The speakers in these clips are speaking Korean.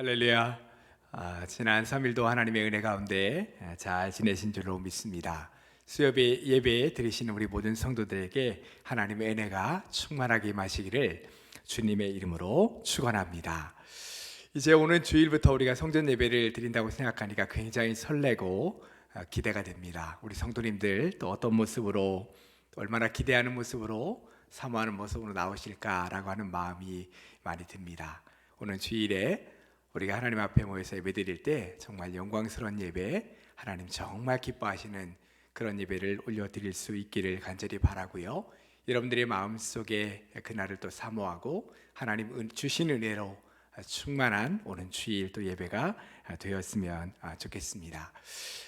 할렐루야. 지난 3일도 하나님의 은혜 가운데 잘 지내신 줄로 믿습니다. 수요일 예배 드리시는 우리 모든 성도들에게 하나님의 은혜가 충만하게 임하시기를 주님의 이름으로 축원합니다. 이제 오는 주일부터 우리가 성전 예배를 드린다고 생각하니까 굉장히 설레고 기대가 됩니다. 우리 성도님들 또 어떤 모습으로, 또 얼마나 기대하는 모습으로, 사모하는 모습으로 나오실까라고 하는 마음이 많이 듭니다. 오늘 주일에 우리가 하나님 앞에 모여서 예배 드릴 때 정말 영광스러운 예배, 하나님 정말 기뻐하시는 그런 예배를 올려드릴 수 있기를 간절히 바라고요. 여러분들의 마음속에 그날을 또 사모하고 하나님 주신 은혜로 충만한 오는 주일 또 예배가 되었으면 좋겠습니다.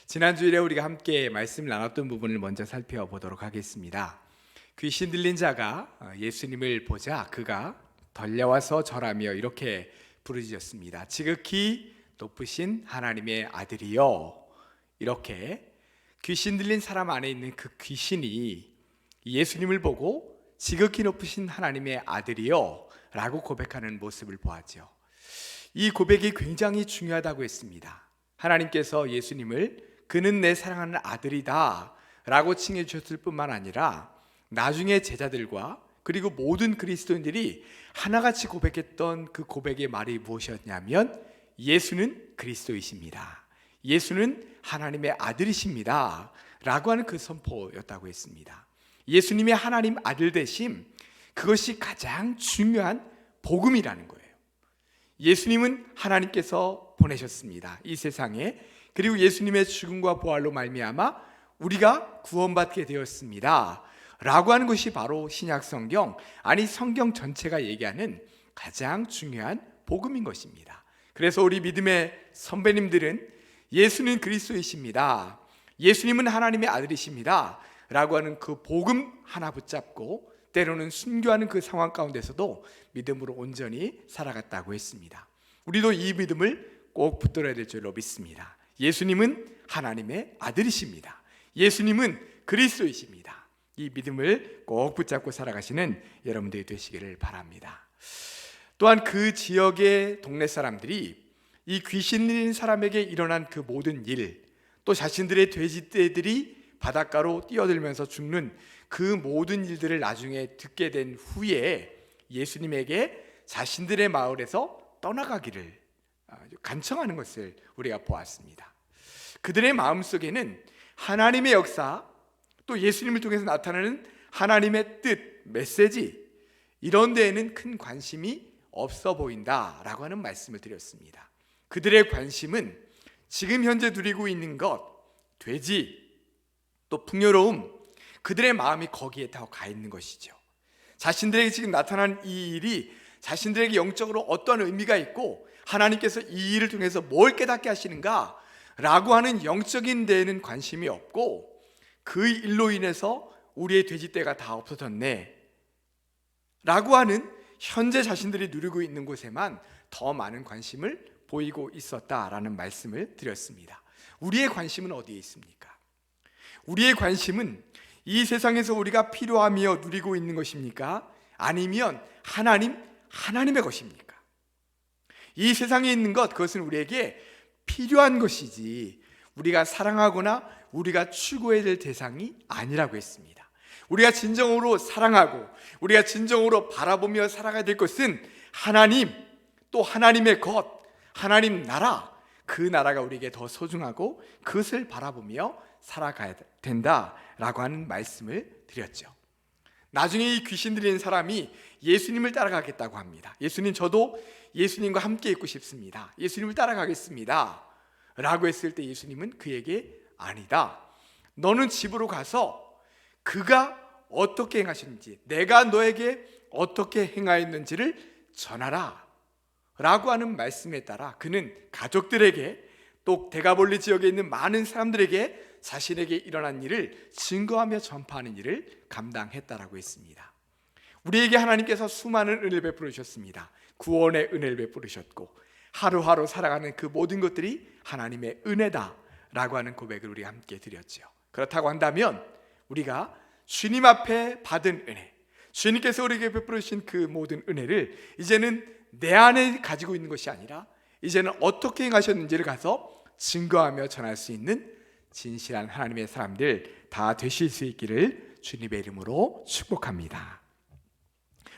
지난 주일에 우리가 함께 말씀을 나눴던 부분을 먼저 살펴보도록 하겠습니다. 귀신 들린 자가 예수님을 보자 그가 달려와서 절하며 이렇게 부르짖었습니다. 지극히 높으신 하나님의 아들이여. 이렇게 귀신 들린 사람 안에 있는 그 귀신이 예수님을 보고 지극히 높으신 하나님의 아들이여 라고 고백하는 모습을 보았죠. 이 고백이 굉장히 중요하다고 했습니다. 하나님께서 예수님을 그는 내 사랑하는 아들이다 라고 칭해 주셨을 뿐만 아니라 나중에 제자들과 그리고 모든 그리스도인들이 하나같이 고백했던 그 고백의 말이 무엇이었냐면 예수는 그리스도이십니다. 예수는 하나님의 아들이십니다 라고 하는 그 선포였다고 했습니다. 예수님의 하나님 아들 되심, 그것이 가장 중요한 복음이라는 거예요. 예수님은 하나님께서 보내셨습니다, 이 세상에. 그리고 예수님의 죽음과 부활로 말미암아 우리가 구원받게 되었습니다 라고 하는 것이 바로 신약 성경, 아니 성경 전체가 얘기하는 가장 중요한 복음인 것입니다. 그래서 우리 믿음의 선배님들은 예수는 그리스도이십니다, 예수님은 하나님의 아들이십니다 라고 하는 그 복음 하나 붙잡고 때로는 순교하는 그 상황 가운데서도 믿음으로 온전히 살아갔다고 했습니다. 우리도 이 믿음을 꼭 붙들어야 될 줄로 믿습니다. 예수님은 하나님의 아들이십니다, 예수님은 그리스도이십니다. 이 믿음을 꼭 붙잡고 살아가시는 여러분들이 되시기를 바랍니다. 또한 그 지역의 동네 사람들이 이 귀신 들린 사람에게 일어난 그 모든 일, 또 자신들의 돼지떼들이 바닷가로 뛰어들면서 죽는 그 모든 일들을 나중에 듣게 된 후에 예수님에게 자신들의 마을에서 떠나가기를 간청하는 것을 우리가 보았습니다. 그들의 마음속에는 하나님의 역사, 또 예수님을 통해서 나타나는 하나님의 뜻, 메시지, 이런 데에는 큰 관심이 없어 보인다라고 하는 말씀을 드렸습니다. 그들의 관심은 지금 현재 누리고 있는 것, 돼지, 또 풍요로움, 그들의 마음이 거기에 다 가 있는 것이죠. 자신들에게 지금 나타난 이 일이 자신들에게 영적으로 어떤 의미가 있고 하나님께서 이 일을 통해서 뭘 깨닫게 하시는가 라고 하는 영적인 데에는 관심이 없고, 그 일로 인해서 우리의 돼지떼가 다 없어졌네 라고 하는 현재 자신들이 누리고 있는 곳에만 더 많은 관심을 보이고 있었다라는 말씀을 드렸습니다. 우리의 관심은 어디에 있습니까? 우리의 관심은 이 세상에서 우리가 필요하며 누리고 있는 것입니까? 아니면 하나님의 것입니까? 이 세상에 있는 것, 그것은 우리에게 필요한 것이지 우리가 사랑하거나 우리가 추구해야 될 대상이 아니라고 했습니다. 우리가 진정으로 사랑하고 우리가 진정으로 바라보며 살아가야 될 것은 하나님, 또 하나님의 것, 하나님 나라, 그 나라가 우리에게 더 소중하고 그것을 바라보며 살아가야 된다라고 하는 말씀을 드렸죠. 나중에 이 귀신 들린 사람이 예수님을 따라가겠다고 합니다. 예수님, 저도 예수님과 함께 있고 싶습니다, 예수님을 따라가겠습니다 라고 했을 때 예수님은 그에게 아니다, 너는 집으로 가서 그가 어떻게 행하시는지, 내가 너에게 어떻게 행하였는지를 전하라 라고 하는 말씀에 따라 그는 가족들에게, 또 데가볼리 지역에 있는 많은 사람들에게 자신에게 일어난 일을 증거하며 전파하는 일을 감당했다라고 했습니다. 우리에게 하나님께서 수많은 은혜를 베풀어 주셨습니다. 구원의 은혜를 베풀으셨고 하루하루 살아가는 그 모든 것들이 하나님의 은혜다라고 하는 고백을 우리 함께 드렸죠. 그렇다고 한다면 우리가 주님 앞에 받은 은혜, 주님께서 우리에게 베풀어 주신 그 모든 은혜를 이제는 내 안에 가지고 있는 것이 아니라 이제는 어떻게 행하셨는지를 가서 증거하며 전할 수 있는 진실한 하나님의 사람들 다 되실 수 있기를 주님의 이름으로 축복합니다.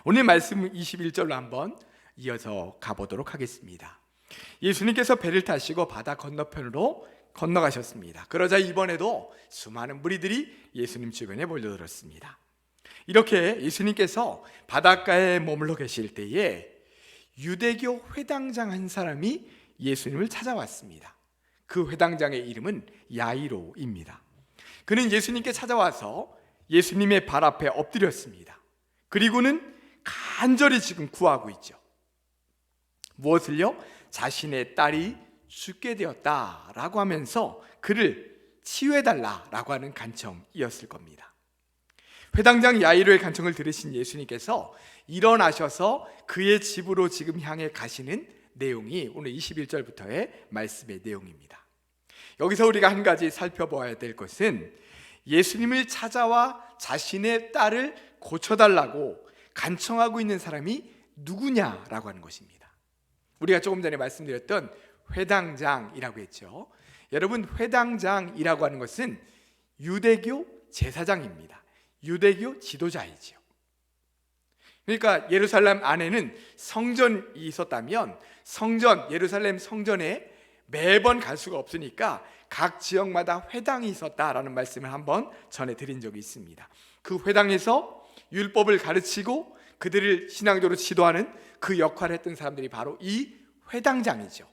오늘 말씀 21절로 한번 이어서 가보도록 하겠습니다. 예수님께서 배를 타시고 바다 건너편으로 건너가셨습니다. 그러자 이번에도 수많은 무리들이 예수님 주변에 몰려들었습니다. 이렇게 예수님께서 바닷가에 머물러 계실 때에 유대교 회당장 한 사람이 예수님을 찾아왔습니다. 그 회당장의 이름은 야이로입니다. 그는 예수님께 찾아와서 예수님의 발 앞에 엎드렸습니다. 그리고는 간절히 지금 구하고 있죠. 무엇을요? 자신의 딸이 죽게 되었다라고 하면서 그를 치유해달라라고 하는 간청이었을 겁니다. 회당장 야이로의 간청을 들으신 예수님께서 일어나셔서 그의 집으로 지금 향해 가시는 내용이 오늘 21절부터의 말씀의 내용입니다. 여기서 우리가 한 가지 살펴봐야 될 것은 예수님을 찾아와 자신의 딸을 고쳐달라고 간청하고 있는 사람이 누구냐라고 하는 것입니다. 우리가 조금 전에 말씀드렸던 회당장이라고 했죠. 여러분, 회당장이라고 하는 것은 유대교 제사장입니다. 유대교 지도자이죠. 그러니까 예루살렘 안에는 성전이 있었다면 예루살렘 성전에 매번 갈 수가 없으니까 각 지역마다 회당이 있었다라는 말씀을 한번 전해드린 적이 있습니다. 그 회당에서 율법을 가르치고 그들을 신앙적으로 지도하는 그 역할을 했던 사람들이 바로 이 회당장이죠.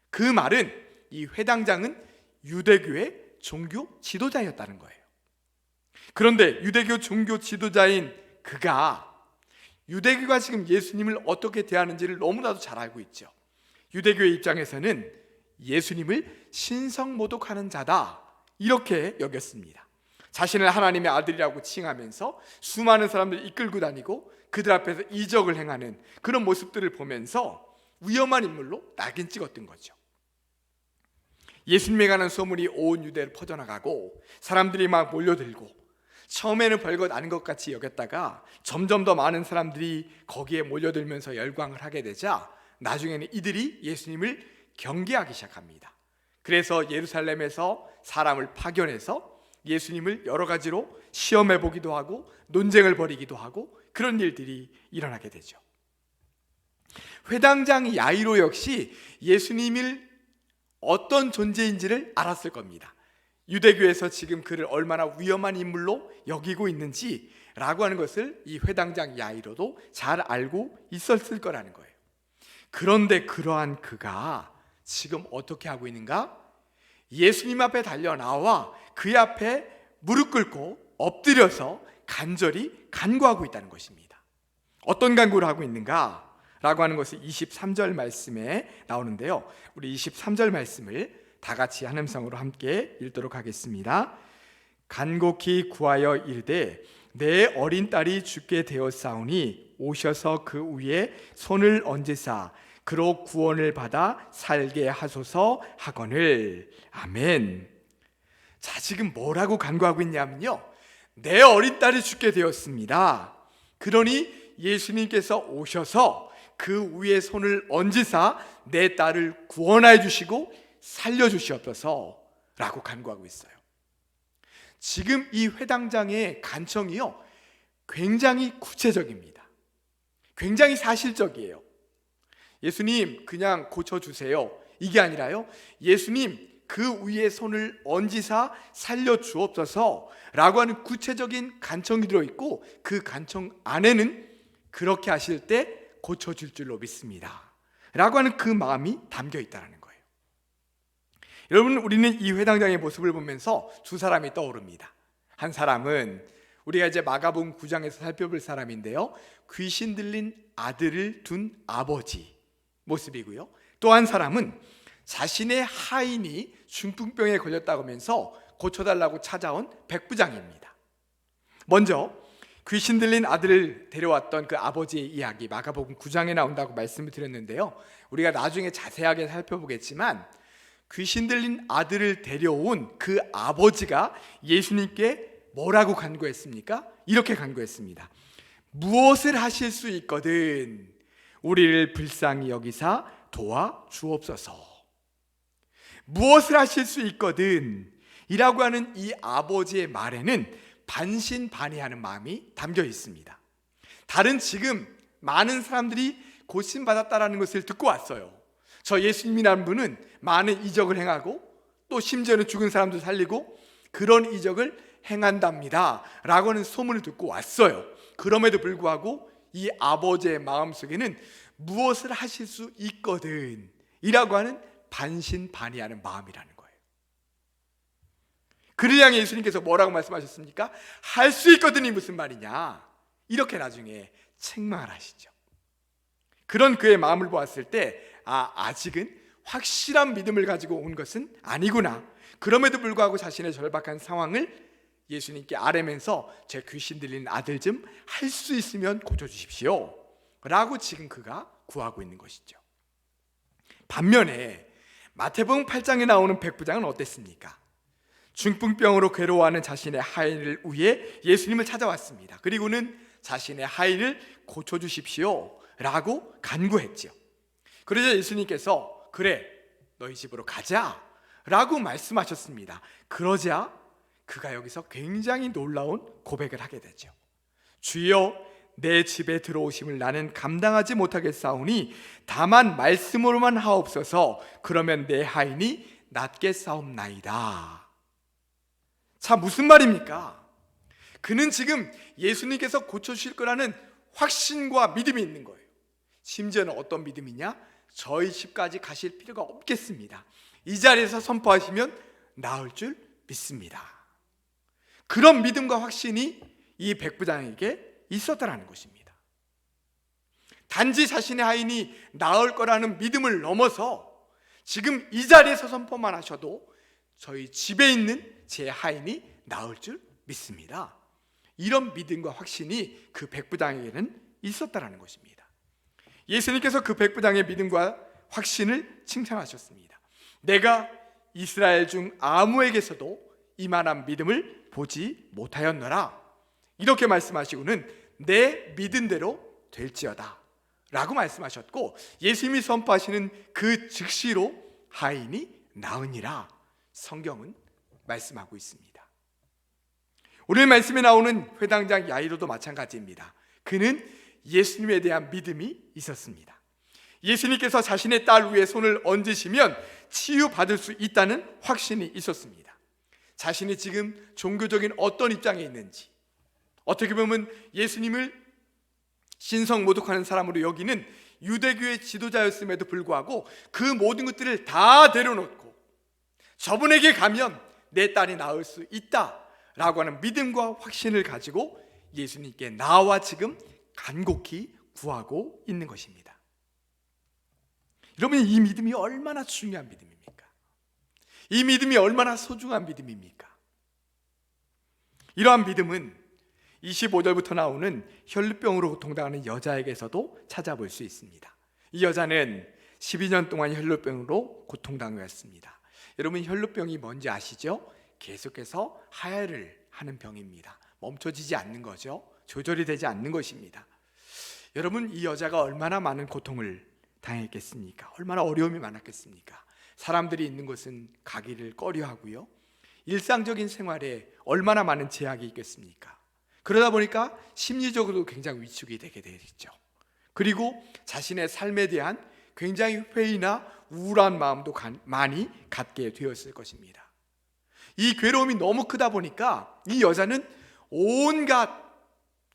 그 말은 이 회당장은 유대교의 종교 지도자였다는 거예요. 그런데 유대교 종교 지도자인 그가 유대교가 지금 예수님을 어떻게 대하는지를 너무나도 잘 알고 있죠. 유대교의 입장에서는 예수님을 신성모독하는 자다 이렇게 여겼습니다. 자신을 하나님의 아들이라고 칭하면서 수많은 사람들을 이끌고 다니고 그들 앞에서 이적을 행하는 그런 모습들을 보면서 위험한 인물로 낙인 찍었던 거죠. 예수님에 관한 소문이 온 유대로 퍼져나가고 사람들이 막 몰려들고 처음에는 별것 아닌 것 같이 여겼다가 점점 더 많은 사람들이 거기에 몰려들면서 열광을 하게 되자 나중에는 이들이 예수님을 경계하기 시작합니다. 그래서 예루살렘에서 사람을 파견해서 예수님을 여러 가지로 시험해 보기도 하고 논쟁을 벌이기도 하고 그런 일들이 일어나게 되죠. 회당장 야이로 역시 예수님을 어떤 존재인지를 알았을 겁니다. 유대교에서 지금 그를 얼마나 위험한 인물로 여기고 있는지라고 하는 것을 이 회당장 야이로도 잘 알고 있었을 거라는 거예요. 그런데 그러한 그가 지금 어떻게 하고 있는가? 예수님 앞에 달려 나와 그 앞에 무릎 꿇고 엎드려서 간절히 간구하고 있다는 것입니다. 어떤 간구를 하고 있는가? 라고 하는 것이 23절 말씀에 나오는데요. 우리 23절 말씀을 다 같이 한 음성으로 함께 읽도록 하겠습니다. 간곡히 구하여 이르되 내 어린 딸이 죽게 되었사오니 오셔서 그 위에 손을 얹으사 그로 구원을 받아 살게 하소서 하거늘. 아멘. 자, 지금 뭐라고 간구하고 있냐면요, 내 어린 딸이 죽게 되었습니다. 그러니 예수님께서 오셔서 그 위에 손을 얹으사 내 딸을 구원하여 주시고 살려주시옵소서 라고 간구하고 있어요. 지금 이 회당장의 간청이요, 굉장히 구체적입니다. 굉장히 사실적이에요. 예수님 그냥 고쳐주세요 이게 아니라요, 예수님 그 위에 손을 얹으사 살려주옵소서 라고 하는 구체적인 간청이 들어있고 그 간청 안에는 그렇게 하실 때 고쳐줄 줄로 믿습니다 라고 하는 그 마음이 담겨 있다는 거예요. 여러분, 우리는 이 회당장의 모습을 보면서 두 사람이 떠오릅니다. 한 사람은 우리가 이제 마가복음 9장에서 살펴볼 사람인데요, 귀신 들린 아들을 둔 아버지 모습이고요, 또 한 사람은 자신의 하인이 중풍병에 걸렸다고 하면서 고쳐달라고 찾아온 백부장입니다. 먼저 귀신 들린 아들을 데려왔던 그 아버지의 이야기, 마가복음 9장에 나온다고 말씀을 드렸는데요, 우리가 나중에 자세하게 살펴보겠지만 귀신 들린 아들을 데려온 그 아버지가 예수님께 뭐라고 간구했습니까? 이렇게 간구했습니다. 무엇을 하실 수 있거든 우리를 불쌍히 여기사 도와주옵소서. 무엇을 하실 수 있거든 이라고 하는 이 아버지의 말에는 반신반의하는 마음이 담겨 있습니다. 다른 지금 많은 사람들이 고침받았다라는 것을 듣고 왔어요. 저 예수님이라는 분은 많은 이적을 행하고 또 심지어는 죽은 사람도 살리고 그런 이적을 행한답니다 라고 하는 소문을 듣고 왔어요. 그럼에도 불구하고 이 아버지의 마음속에는 무엇을 하실 수 있거든 이라고 하는 반신반의하는 마음이라는 거예요. 그를 향해 예수님께서 뭐라고 말씀하셨습니까? 할 수 있거든이 무슨 말이냐, 이렇게 나중에 책망을 하시죠. 그런 그의 마음을 보았을 때 아직은 확실한 믿음을 가지고 온 것은 아니구나. 그럼에도 불구하고 자신의 절박한 상황을 예수님께 아뢰면서 제 귀신 들리는 아들 좀 할 수 있으면 고쳐주십시오 라고 지금 그가 구하고 있는 것이죠. 반면에 마태복음 8장에 나오는 백부장은 어땠습니까? 중풍병으로 괴로워하는 자신의 하인을 위해 예수님을 찾아왔습니다. 그리고는 자신의 하인을 고쳐주십시오 라고 간구했죠. 그러자 예수님께서 그래 너희 집으로 가자 라고 말씀하셨습니다. 그러자 그가 여기서 굉장히 놀라운 고백을 하게 되죠. 주여 내 집에 들어오심을 나는 감당하지 못하겠사오니 다만 말씀으로만 하옵소서. 그러면 내 하인이 낫겠사옵나이다. 자, 무슨 말입니까? 그는 지금 예수님께서 고쳐주실 거라는 확신과 믿음이 있는 거예요. 심지어는 어떤 믿음이냐? 저희 집까지 가실 필요가 없겠습니다. 이 자리에서 선포하시면 나을 줄 믿습니다. 그런 믿음과 확신이 이 백부장에게 있었다라는 것입니다. 단지 자신의 하인이 나을 거라는 믿음을 넘어서 지금 이 자리에서 선포만 하셔도 저희 집에 있는 제 하인이 나을 줄 믿습니다. 이런 믿음과 확신이 그 백부장에게는 있었다라는 것입니다. 예수님께서 그 백부장의 믿음과 확신을 칭찬하셨습니다. 내가 이스라엘 중 아무에게서도 이만한 믿음을 보지 못하였노라. 이렇게 말씀하시고는 내 믿은 대로 될지어다 라고 말씀하셨고, 예수님이 선포하시는 그 즉시로 하인이 나으니라 성경은 말씀하고 있습니다. 오늘 말씀에 나오는 회당장 야이로도 마찬가지입니다. 그는 예수님에 대한 믿음이 있었습니다. 예수님께서 자신의 딸 위에 손을 얹으시면 치유받을 수 있다는 확신이 있었습니다. 자신이 지금 종교적인 어떤 입장에 있는지, 어떻게 보면 예수님을 신성모독하는 사람으로 여기는 유대교의 지도자였음에도 불구하고 그 모든 것들을 다 내려놓고 저분에게 가면 내 딸이 나을 수 있다라고 하는 믿음과 확신을 가지고 예수님께 나와 지금 간곡히 구하고 있는 것입니다. 여러분, 이 믿음이 얼마나 중요한 믿음입니까? 이 믿음이 얼마나 소중한 믿음입니까? 이러한 믿음은 25절부터 나오는 혈루병으로 고통당하는 여자에게서도 찾아볼 수 있습니다. 이 여자는 12년 동안 혈루병으로 고통당했습니다. 여러분, 혈루병이 뭔지 아시죠? 계속해서 하혈을 하는 병입니다. 멈춰지지 않는 거죠. 조절이 되지 않는 것입니다. 여러분, 이 여자가 얼마나 많은 고통을 당했겠습니까? 얼마나 어려움이 많았겠습니까? 사람들이 있는 곳은 가기를 꺼려하고요, 일상적인 생활에 얼마나 많은 제약이 있겠습니까? 그러다 보니까 심리적으로도 굉장히 위축이 되게 되겠죠. 그리고 자신의 삶에 대한 굉장히 회의나 우울한 마음도 많이 갖게 되었을 것입니다. 이 괴로움이 너무 크다 보니까 이 여자는 온갖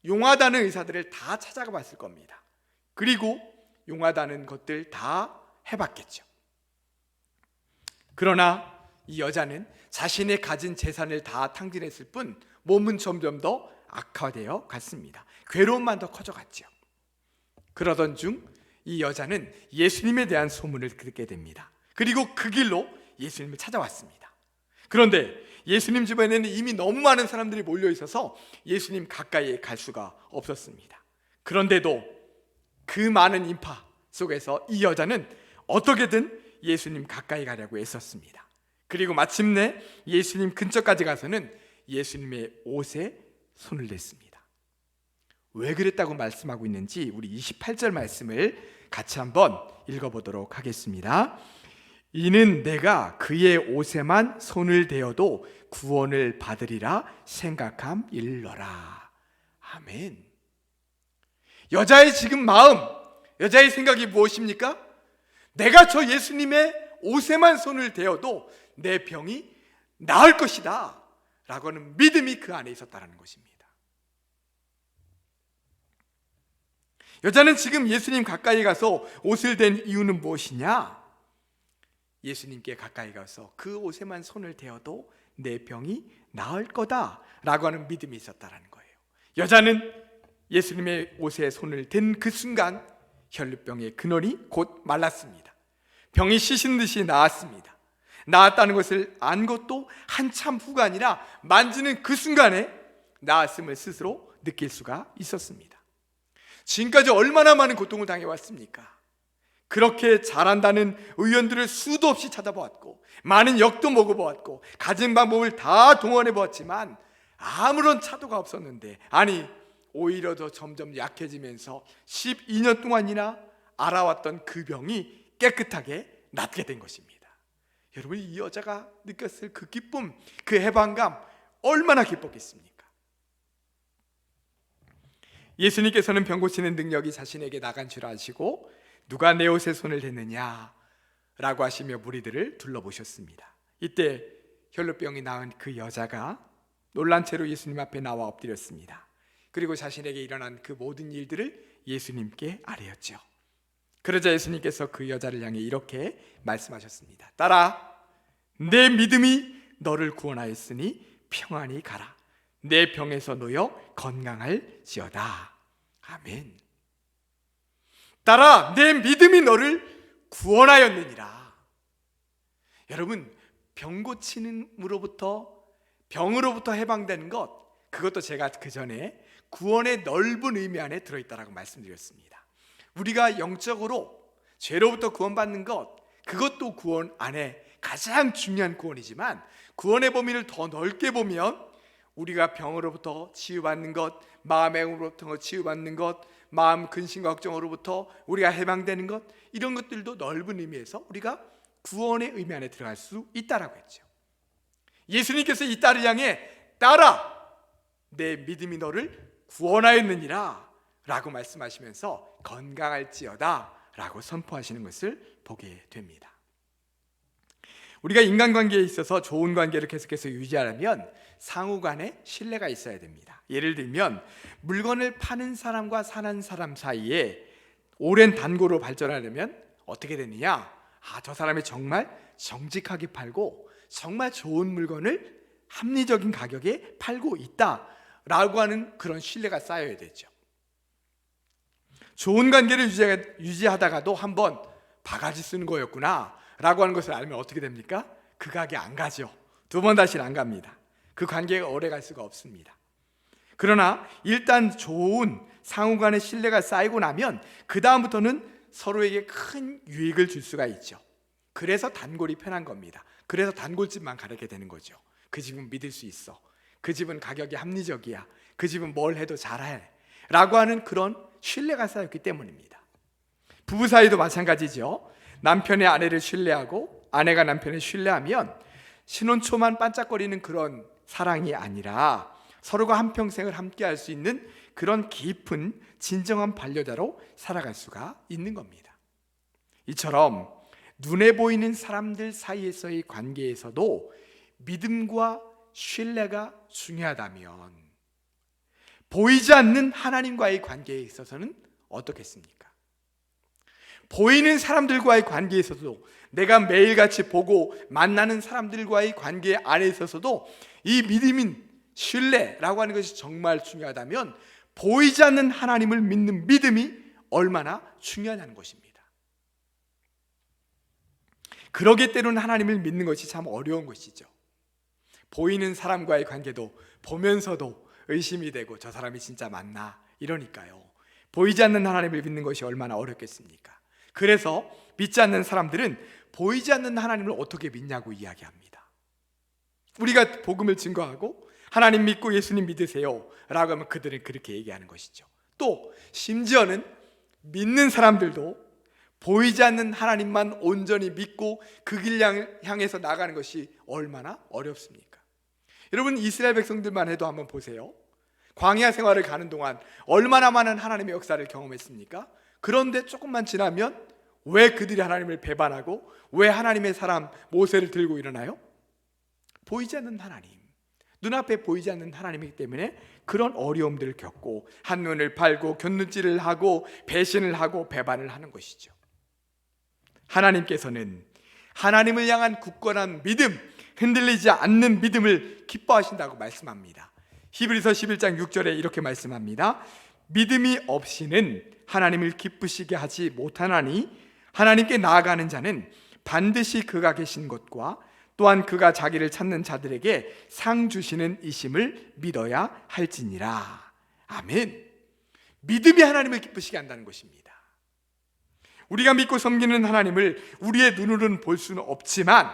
용하다는 의사들을 다 찾아가 봤을 겁니다. 그리고 용하다는 것들 다 해봤겠죠. 그러나 이 여자는 자신의 가진 재산을 다 탕진했을 뿐 몸은 점점 더 악화되어 갔습니다. 괴로움만 더 커져갔죠. 그러던 중 이 여자는 예수님에 대한 소문을 듣게 됩니다. 그리고 그 길로 예수님을 찾아왔습니다. 그런데 예수님 주변에는 이미 너무 많은 사람들이 몰려 있어서 예수님 가까이에 갈 수가 없었습니다. 그런데도 그 많은 인파 속에서 이 여자는 어떻게든 예수님 가까이 가려고 애썼습니다. 그리고 마침내 예수님 근처까지 가서는 예수님의 옷에 손을 댔습니다. 왜 그랬다고 말씀하고 있는지 우리 28절 말씀을 같이 한번 읽어보도록 하겠습니다. 이는 내가 그의 옷에만 손을 대어도 구원을 받으리라 생각함일러라. 아멘. 여자의 지금 마음, 여자의 생각이 무엇입니까? 내가 저 예수님의 옷에만 손을 대어도 내 병이 나을 것이다 라고 하는 믿음이 그 안에 있었다는 것입니다. 여자는 지금 예수님 가까이 가서 옷을 댄 이유는 무엇이냐? 예수님께 가까이 가서 그 옷에만 손을 대어도 내 병이 나을 거다 라고 하는 믿음이 있었다는 거예요. 여자는 예수님의 옷에 손을 댄 그 순간 혈루병의 근원이 곧 말랐습니다. 병이 씻은 듯이 나았습니다. 나았다는 것을 안 것도 한참 후가 아니라 만지는 그 순간에 나았음을 스스로 느낄 수가 있었습니다. 지금까지 얼마나 많은 고통을 당해왔습니까? 그렇게 잘한다는 의원들을 수도 없이 찾아보았고 많은 역도 먹어보았고 가진 방법을 다 동원해보았지만 아무런 차도가 없었는데, 아니 오히려 더 점점 약해지면서 12년 동안이나 알아왔던 그 병이 깨끗하게 낫게 된 것입니다. 여러분, 이 여자가 느꼈을 그 기쁨, 그 해방감 얼마나 기뻤겠습니까? 예수님께서는 병 고치는 능력이 자신에게 나간 줄 아시고 누가 내 옷에 손을 댔느냐 라고 하시며 무리들을 둘러보셨습니다. 이때 혈루병이 나은 그 여자가 놀란 채로 예수님 앞에 나와 엎드렸습니다. 그리고 자신에게 일어난 그 모든 일들을 예수님께 아뢰었죠. 그러자 예수님께서 그 여자를 향해 이렇게 말씀하셨습니다. 딸아, 내 믿음이 너를 구원하였으니 평안히 가라. 내 병에서 놓여 건강할지어다. 아멘. 딸아, 내 믿음이 너를 구원하였느니라. 여러분, 병 고치는으로부터, 병으로부터 해방되는 것, 그것도 제가 그 전에 구원의 넓은 의미 안에 들어있다라고 말씀드렸습니다. 우리가 영적으로 죄로부터 구원받는 것, 그것도 구원 안에 가장 중요한 구원이지만, 구원의 범위를 더 넓게 보면 우리가 병으로부터 치유받는 것, 마음의 병으로부터 치유받는 것, 마음 근심과 걱정으로부터 우리가 해방되는 것, 이런 것들도 넓은 의미에서 우리가 구원의 의미 안에 들어갈 수 있다라고 했죠. 예수님께서 이 딸을 향해 딸아, 내 믿음이 너를 구원하였느니라 라고 말씀하시면서 건강할지어다 라고 선포하시는 것을 보게 됩니다. 우리가 인간관계에 있어서 좋은 관계를 계속해서 유지하려면 상호 간에 신뢰가 있어야 됩니다. 예를 들면 물건을 파는 사람과 사는 사람 사이에 오랜 단골로 발전하려면 어떻게 되느냐? 저 사람이 정말 정직하게 팔고 정말 좋은 물건을 합리적인 가격에 팔고 있다라고 하는 그런 신뢰가 쌓여야 되죠. 좋은 관계를 유지하다가도 한번 바가지 쓰는 거였구나 라고 하는 것을 알면 어떻게 됩니까? 그 가게 안 가죠. 두 번 다시는 안 갑니다. 그 관계가 오래 갈 수가 없습니다. 그러나 일단 좋은 상호 간의 신뢰가 쌓이고 나면 그 다음부터는 서로에게 큰 유익을 줄 수가 있죠. 그래서 단골이 편한 겁니다. 그래서 단골집만 가게 되는 거죠. 그 집은 믿을 수 있어. 그 집은 가격이 합리적이야. 그 집은 뭘 해도 잘해 라고 하는 그런 신뢰가 쌓였기 때문입니다. 부부 사이도 마찬가지죠. 남편의 아내를 신뢰하고 아내가 남편을 신뢰하면 신혼 초만 반짝거리는 그런 사랑이 아니라 서로가 한평생을 함께 할 수 있는 그런 깊은 진정한 반려자로 살아갈 수가 있는 겁니다. 이처럼 눈에 보이는 사람들 사이에서의 관계에서도 믿음과 신뢰가 중요하다면 보이지 않는 하나님과의 관계에 있어서는 어떻겠습니까? 보이는 사람들과의 관계에 있어서도, 내가 매일같이 보고 만나는 사람들과의 관계 안에 있어서도 이 믿음인 신뢰라고 하는 것이 정말 중요하다면 보이지 않는 하나님을 믿는 믿음이 얼마나 중요하냐는 것입니다. 그러기 때문에 하나님을 믿는 것이 참 어려운 것이죠. 보이는 사람과의 관계도 보면서도 의심이 되고 저 사람이 진짜 맞나 이러니까요. 보이지 않는 하나님을 믿는 것이 얼마나 어렵겠습니까? 그래서 믿지 않는 사람들은 보이지 않는 하나님을 어떻게 믿냐고 이야기합니다. 우리가 복음을 증거하고 하나님 믿고 예수님 믿으세요 라고 하면 그들은 그렇게 얘기하는 것이죠. 또 심지어는 믿는 사람들도 보이지 않는 하나님만 온전히 믿고 그 길 향해서 나가는 것이 얼마나 어렵습니까? 여러분, 이스라엘 백성들만 해도 한번 보세요. 광야 생활을 가는 동안 얼마나 많은 하나님의 역사를 경험했습니까? 그런데 조금만 지나면 왜 그들이 하나님을 배반하고 왜 하나님의 사람 모세를 들고 일어나요? 보이지 않는 하나님, 눈앞에 보이지 않는 하나님이기 때문에 그런 어려움들을 겪고 한눈을 팔고 곁눈질을 하고 배신을 하고 배반을 하는 것이죠. 하나님께서는 하나님을 향한 굳건한 믿음, 흔들리지 않는 믿음을 기뻐하신다고 말씀합니다. 히브리서 11장 6절에 이렇게 말씀합니다. 믿음이 없이는 하나님을 기쁘시게 하지 못하나니 하나님께 나아가는 자는 반드시 그가 계신 것과 또한 그가 자기를 찾는 자들에게 상 주시는 이심을 믿어야 할지니라. 아멘. 믿음이 하나님을 기쁘시게 한다는 것입니다. 우리가 믿고 섬기는 하나님을 우리의 눈으로는 볼 수는 없지만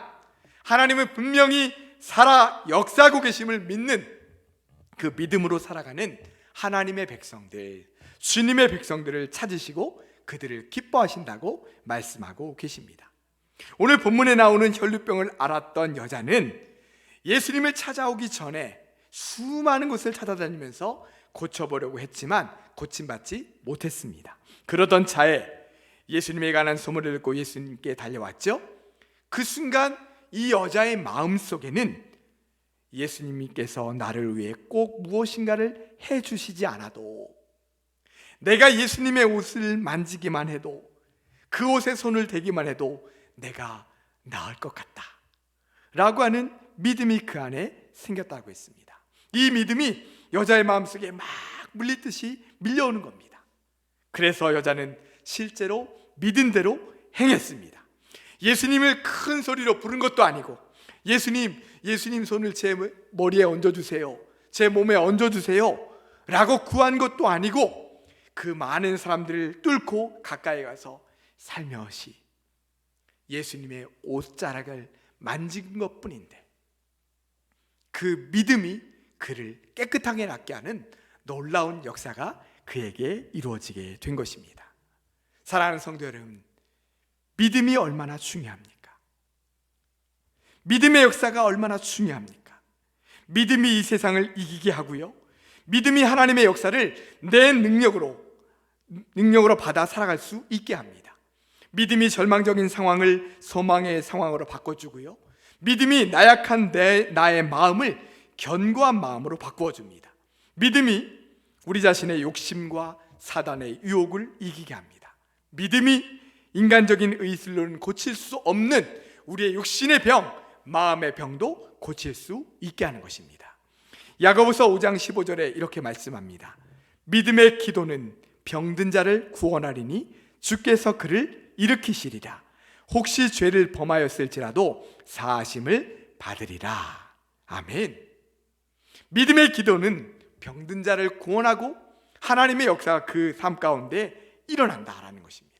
하나님은 분명히 살아 역사하고 계심을 믿는 그 믿음으로 살아가는 하나님의 백성들, 주님의 백성들을 찾으시고 그들을 기뻐하신다고 말씀하고 계십니다. 오늘 본문에 나오는 혈루병을 앓았던 여자는 예수님을 찾아오기 전에 수많은 곳을 찾아다니면서 고쳐보려고 했지만 고침받지 못했습니다. 그러던 차에 예수님에 관한 소문을 듣고 예수님께 달려왔죠. 그 순간 이 여자의 마음속에는 예수님께서 나를 위해 꼭 무엇인가를 해주시지 않아도, 내가 예수님의 옷을 만지기만 해도, 그 옷에 손을 대기만 해도 내가 나을 것 같다 라고 하는 믿음이 그 안에 생겼다고 했습니다. 이 믿음이 여자의 마음속에 막 물리듯이 밀려오는 겁니다. 그래서 여자는 실제로 믿은 대로 행했습니다. 예수님을 큰 소리로 부른 것도 아니고 예수님 손을 제 머리에 얹어주세요, 제 몸에 얹어주세요 라고 구한 것도 아니고 그 많은 사람들을 뚫고 가까이 가서 살며시 예수님의 옷자락을 만진 것뿐인데 그 믿음이 그를 깨끗하게 낫게 하는 놀라운 역사가 그에게 이루어지게 된 것입니다. 사랑하는 성도 여러분, 믿음이 얼마나 중요합니까? 믿음의 역사가 얼마나 중요합니까? 믿음이 이 세상을 이기게 하고요, 믿음이 하나님의 역사를 내 능력으로 받아 살아갈 수 있게 합니다. 믿음이 절망적인 상황을 소망의 상황으로 바꿔주고요, 믿음이 나약한 나의 마음을 견고한 마음으로 바꾸어줍니다. 믿음이 우리 자신의 욕심과 사단의 유혹을 이기게 합니다. 믿음이 인간적인 의술로는 고칠 수 없는 우리의 육신의 병, 마음의 병도 고칠 수 있게 하는 것입니다. 야고보서 5장 15절에 이렇게 말씀합니다. 믿음의 기도는 병든 자를 구원하리니 주께서 그를 일으키시리라. 혹시 죄를 범하였을지라도 사하심을 받으리라. 아멘. 믿음의 기도는 병든 자를 구원하고 하나님의 역사가 그 삶 가운데 일어난다라는 것입니다.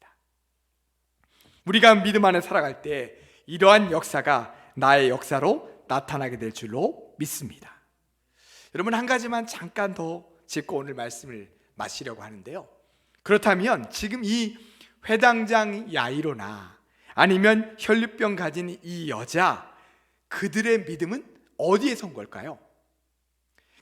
우리가 믿음 안에 살아갈 때 이러한 역사가 나의 역사로 나타나게 될 줄로 믿습니다. 여러분, 한 가지만 잠깐 더 짚고 오늘 말씀을 마치려고 하는데요, 그렇다면 지금 이 회당장 야이로나 아니면 혈루병 가진 이 여자, 그들의 믿음은 어디에서 온 걸까요?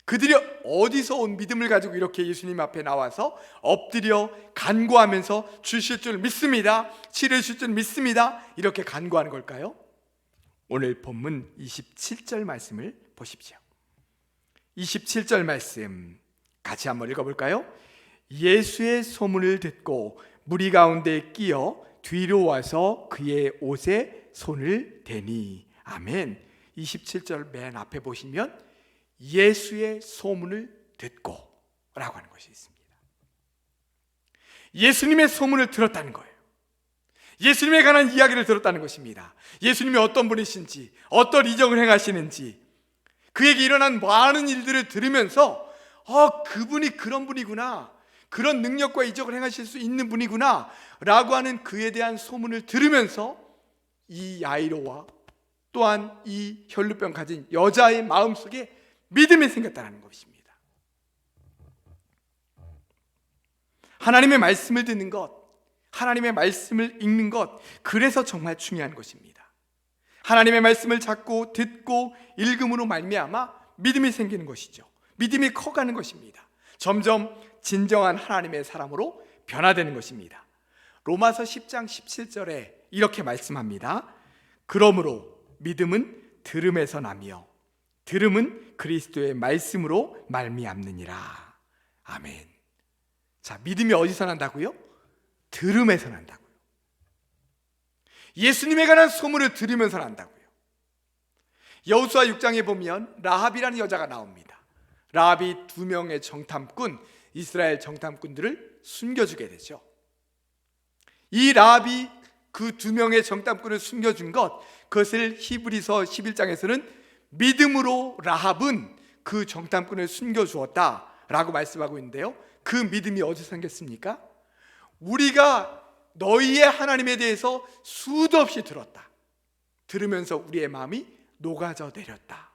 그들이 어디서 온 믿음을 가지고 이렇게 예수님 앞에 나와서 엎드려 간구하면서 주실 줄 믿습니다, 치료하실 줄 믿습니다 이렇게 간구하는 걸까요? 오늘 본문 27절 말씀을 보십시오. 27절 말씀 같이 한번 읽어볼까요? 예수의 소문을 듣고 무리 가운데 끼어 뒤로 와서 그의 옷에 손을 대니. 아멘. 27절 맨 앞에 보시면 예수의 소문을 듣고 라고 하는 것이 있습니다. 예수님의 소문을 들었다는 거예요. 예수님에 관한 이야기를 들었다는 것입니다. 예수님이 어떤 분이신지, 어떤 이적을 행하시는지, 그에게 일어난 많은 일들을 들으면서 그분이 그런 분이구나, 그런 능력과 이적을 행하실 수 있는 분이구나 라고 하는 그에 대한 소문을 들으면서 이 야이로와 또한 이 혈루병 가진 여자의 마음속에 믿음이 생겼다는 것입니다. 하나님의 말씀을 듣는 것, 하나님의 말씀을 읽는 것, 그래서 정말 중요한 것입니다. 하나님의 말씀을 자꾸 듣고 읽음으로 말미암아 믿음이 생기는 것이죠. 믿음이 커가는 것입니다. 점점 진정한 하나님의 사람으로 변화되는 것입니다. 로마서 10장 17절에 이렇게 말씀합니다. 그러므로 믿음은 들음에서 나며 들음은 그리스도의 말씀으로 말미암느니라. 아멘. 자, 믿음이 어디서 난다고요? 들음에서 난다고요. 예수님에 관한 소문을 들으면서 난다고요. 여호수아 6장에 보면 라합이라는 여자가 나옵니다. 라합이 2명의 정탐꾼, 이스라엘 정탐꾼들을 숨겨주게 되죠. 이 라합이 그 2명의 정탐꾼을 숨겨준 것, 그것을 히브리서 11장에서는 믿음으로 라합은 그 정탐꾼을 숨겨주었다라고 말씀하고 있는데요, 그 믿음이 어디서 생겼습니까? 우리가 너희의 하나님에 대해서 수도 없이 들었다. 들으면서 우리의 마음이 녹아져 내렸다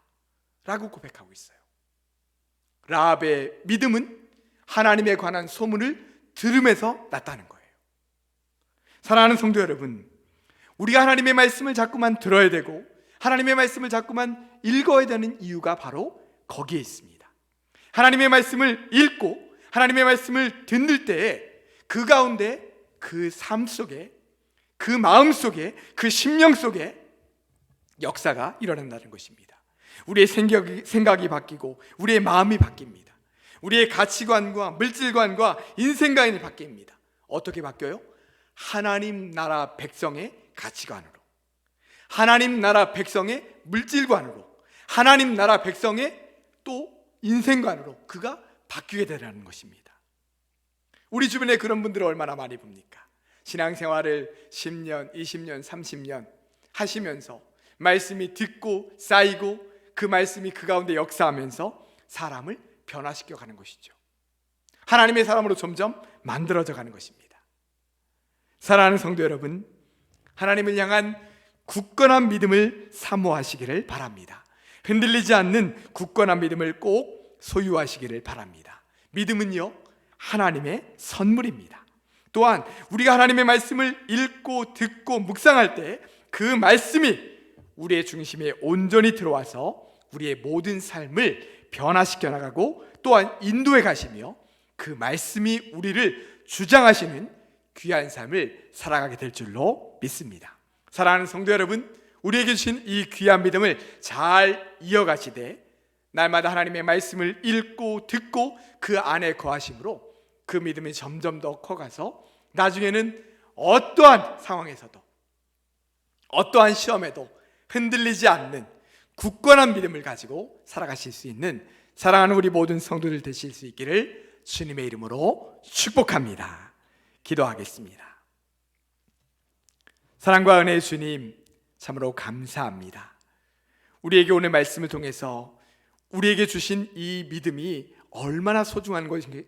라고 고백하고 있어요. 라합의 믿음은 하나님에 관한 소문을 들으면서 났다는 거예요. 사랑하는 성도 여러분, 우리가 하나님의 말씀을 자꾸만 들어야 되고 하나님의 말씀을 자꾸만 읽어야 되는 이유가 바로 거기에 있습니다. 하나님의 말씀을 읽고 하나님의 말씀을 듣는 때에 그 가운데, 그 삶 속에, 그 마음 속에, 그 심령 속에 역사가 일어난다는 것입니다. 우리의 생각이 바뀌고 우리의 마음이 바뀝니다. 우리의 가치관과 물질관과 인생관이 바뀝니다. 어떻게 바뀌어요? 하나님 나라 백성의 가치관으로, 하나님 나라 백성의 물질관으로, 하나님 나라 백성의 또 인생관으로 그가 바뀌게 되라는 것입니다. 우리 주변에 그런 분들을 얼마나 많이 봅니까? 신앙생활을 10년, 20년, 30년 하시면서 말씀이 듣고 쌓이고 그 말씀이 그 가운데 역사하면서 사람을 변화시켜 가는 것이죠. 하나님의 사람으로 점점 만들어져 가는 것입니다. 사랑하는 성도 여러분, 하나님을 향한 굳건한 믿음을 사모하시기를 바랍니다. 흔들리지 않는 굳건한 믿음을 꼭 소유하시기를 바랍니다. 믿음은요, 하나님의 선물입니다. 또한 우리가 하나님의 말씀을 읽고 듣고 묵상할 때 그 말씀이 우리의 중심에 온전히 들어와서 우리의 모든 삶을 변화시켜 나가고 또한 인도해 가시며 그 말씀이 우리를 주장하시는 귀한 삶을 살아가게 될 줄로 믿습니다. 사랑하는 성도 여러분, 우리에게 주신 이 귀한 믿음을 잘 이어가시되 날마다 하나님의 말씀을 읽고 듣고 그 안에 거하심으로 그 믿음이 점점 더 커가서 나중에는 어떠한 상황에서도 어떠한 시험에도 흔들리지 않는 굳건한 믿음을 가지고 살아가실 수 있는 사랑하는 우리 모든 성도들 되실 수 있기를 주님의 이름으로 축복합니다. 기도하겠습니다. 사랑과 은혜의 주님, 참으로 감사합니다. 우리에게 오늘 말씀을 통해서 우리에게 주신 이 믿음이 얼마나 소중한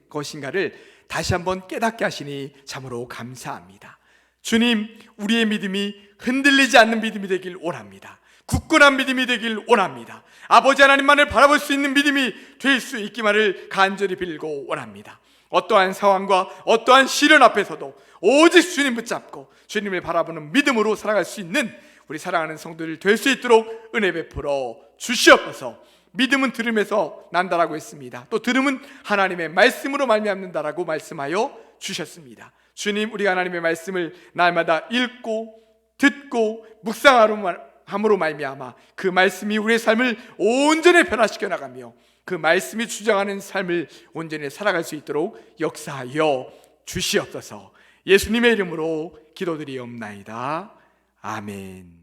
것인가를 다시 한번 깨닫게 하시니 참으로 감사합니다. 주님, 우리의 믿음이 흔들리지 않는 믿음이 되길 원합니다. 굳건한 믿음이 되길 원합니다. 아버지 하나님만을 바라볼 수 있는 믿음이 될 수 있기만을 간절히 빌고 원합니다. 어떠한 상황과 어떠한 시련 앞에서도 오직 주님 붙잡고 주님을 바라보는 믿음으로 살아갈 수 있는 우리 사랑하는 성도들 될 수 있도록 은혜 베풀어 주시옵소서. 믿음은 들음에서 난다라고 했습니다. 또 들음은 하나님의 말씀으로 말미암는다라고 말씀하여 주셨습니다. 주님, 우리가 하나님의 말씀을 날마다 읽고 듣고 묵상함으로 말미암아 그 말씀이 우리의 삶을 온전히 변화시켜 나가며 그 말씀이 주장하는 삶을 온전히 살아갈 수 있도록 역사하여 주시옵소서. 예수님의 이름으로 기도드리옵나이다. 아멘.